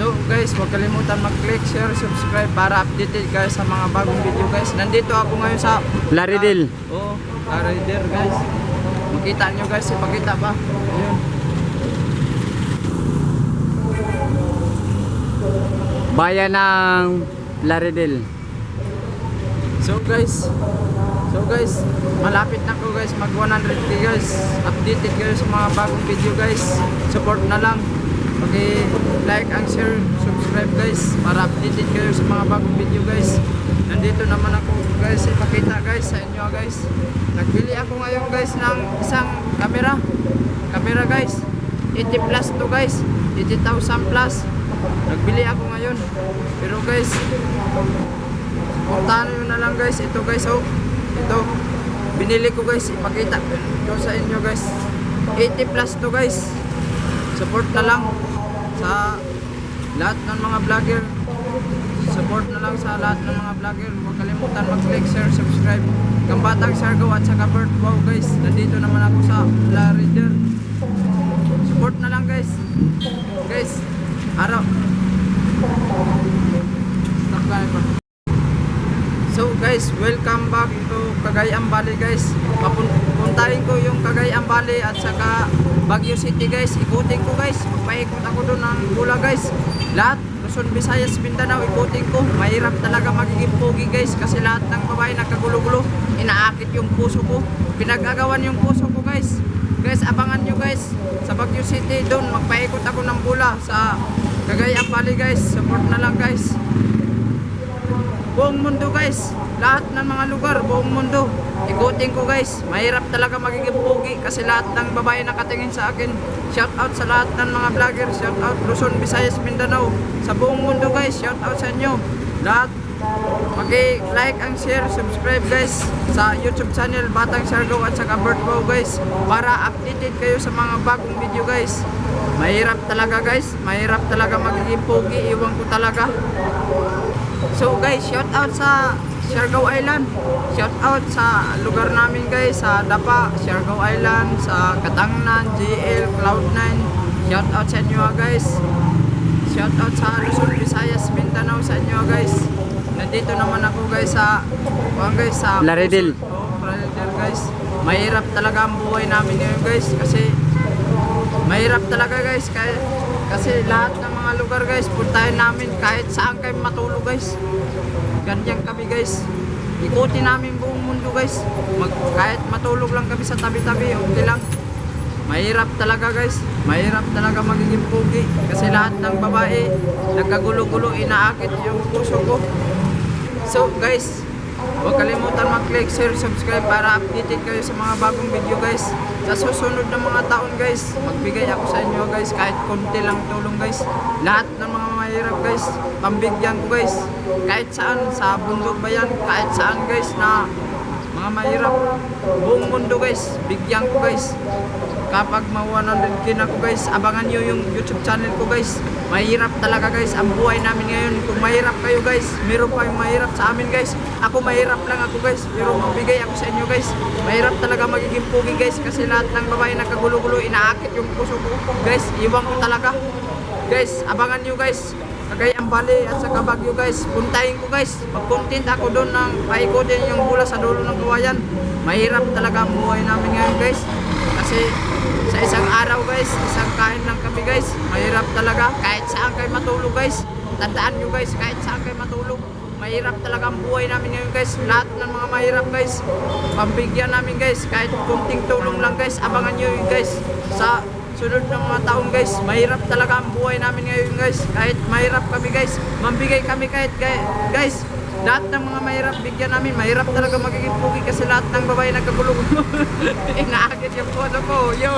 So guys, huwag kalimutan mag-click, share, subscribe para updated guys sa mga bagong video guys. Nandito ako ngayon sa Laridel. Laridel guys. Makita nyo guys, ipakita pa. Ayun. Bayan ng Laridel. So guys, malapit na ko guys, mag 100k guys. Updated guys sa mga bagong video guys. Support na lang. Like and share, subscribe guys para updated kayo sa mga bagong video guys. Nandito naman ako guys, ipakita guys sa inyo guys. Nagbili ako ngayon guys ng isang camera guys, 80 plus to guys, 80,000 plus. Nagbili ako ngayon, pero guys puntahan nyo na lang guys. Ito guys, ito binili ko guys, ipakita ko sa inyo guys, 80 plus to guys. Support na lang sa lahat ng mga vlogger. Support na lang sa lahat ng mga vlogger. Huwag kalimutan mag-like, share, subscribe. Kambatang Siargao at saka Bert. Wow guys, nandito naman ako sa Laridel. Support na lang guys. Guys, araw. So guys, welcome back to Cagayan Valley guys. Puntahin ko yung Cagayan Valley at saka Baguio City guys. Ikutin ko guys. Magpaikot ako doon ng Bula guys. Lahat, Luzon, Visayas, Mindanao, ikutin ko. Mahirap talaga magiging pogi guys. Kasi lahat ng babae nagkagulo-gulo. Inaakit yung puso ko. Pinag-agawan yung puso ko guys. Guys, abangan nyo guys. Sa Baguio City doon, magpaikot ako ng Bula sa Cagayan Valley guys. Support na lang guys. Buong mundo guys, lahat ng mga lugar, buong mundo ikutin ko guys. Mahirap talaga magiging pogi kasi lahat ng babae nakatingin sa akin. Shout out sa lahat ng mga vlogger. Shout out Luzon, Visayas, Mindanao, sa buong mundo guys. Shout out sa inyo lahat. Like and share, subscribe guys sa YouTube channel Batang Siargao at saka Bert Wow guys para updated kayo sa mga bagong video guys. Mahirap talaga guys, mahirap talaga magiging pogi, iwan ko talaga. So guys, shout out sa Siargao Island. Shout out sa lugar namin guys, sa Dapa, Siargao Island, sa Katangnan, GL, Cloud9. Shout out sa inyo guys. Shout out sa Luzon, Visayas, Mindanao sa inyo guys. Nandito naman ako guys sa Laridel. Laridel guys. Mahirap talaga ang buhay namin ngayon guys kasi mahirap talaga guys kasi lahat ng mga lugar guys puntahin namin, kahit saan kayo matulog guys. Ganyan kami guys. Ikutin namin buong mundo guys. Kahit matulog lang kami sa tabi-tabi, okay lang. Mahirap talaga guys. Mahirap talaga magiging pogi kasi lahat ng babae nagkagulo-gulo, inaakit yung puso ko. So guys, huwag kalimutan mag-like, share, subscribe para updated kayo sa mga bagong video guys. Sa susunod na mga taon guys, magbigay ako sa inyo guys kahit konti lang tulong guys. Lahat ng mga mahirap guys, pambigyan ko guys. Kahit saan, sa bundok ba yan, kahit saan guys na mga mahirap, buong mundo guys, bigyan ko guys. Kapag ma-100k na ko guys, abangan nyo yung YouTube channel ko guys. Mahirap talaga guys ang buhay namin ngayon. Kung mahirap kayo guys, meron pa yung mahirap sa amin guys. Ako mahirap lang ako guys, pero magbigay ako sa inyo guys. Mahirap talaga magiging pogi guys kasi lahat ng babae nagkagulo-gulo, inaakit yung puso ko guys. Iwan ko talaga guys. Abangan nyo guys, Cagayan Valley at saka Baguio guys. Puntahin ko guys, mag-content ako doon ng paikutin yung Bula sa dulo ng kawayan. Mahirap talaga ang buhay namin ngayon guys kasi sa isang araw guys, isang kain lang kami guys. Mahirap talaga kahit saan kayo matulog guys. Tandaan nyo guys, kahit saan kayo matulog, mahirap talaga ang buhay namin ngayon guys. Lahat ng mga mahirap guys, pambigyan namin guys, kahit kunting tulong lang guys. Abangan nyo yun guys sa sunod ng mga taon guys. Mahirap talaga ang buhay namin ngayon guys. Kahit mahirap kami guys, mambigay kami kahit guys. Lahat ng mga mahirap, bigyan namin. Mahirap talaga magiging pogi kasi lahat ng babae nagkagulo-gulo. Inaakit yung photo ko. Yo!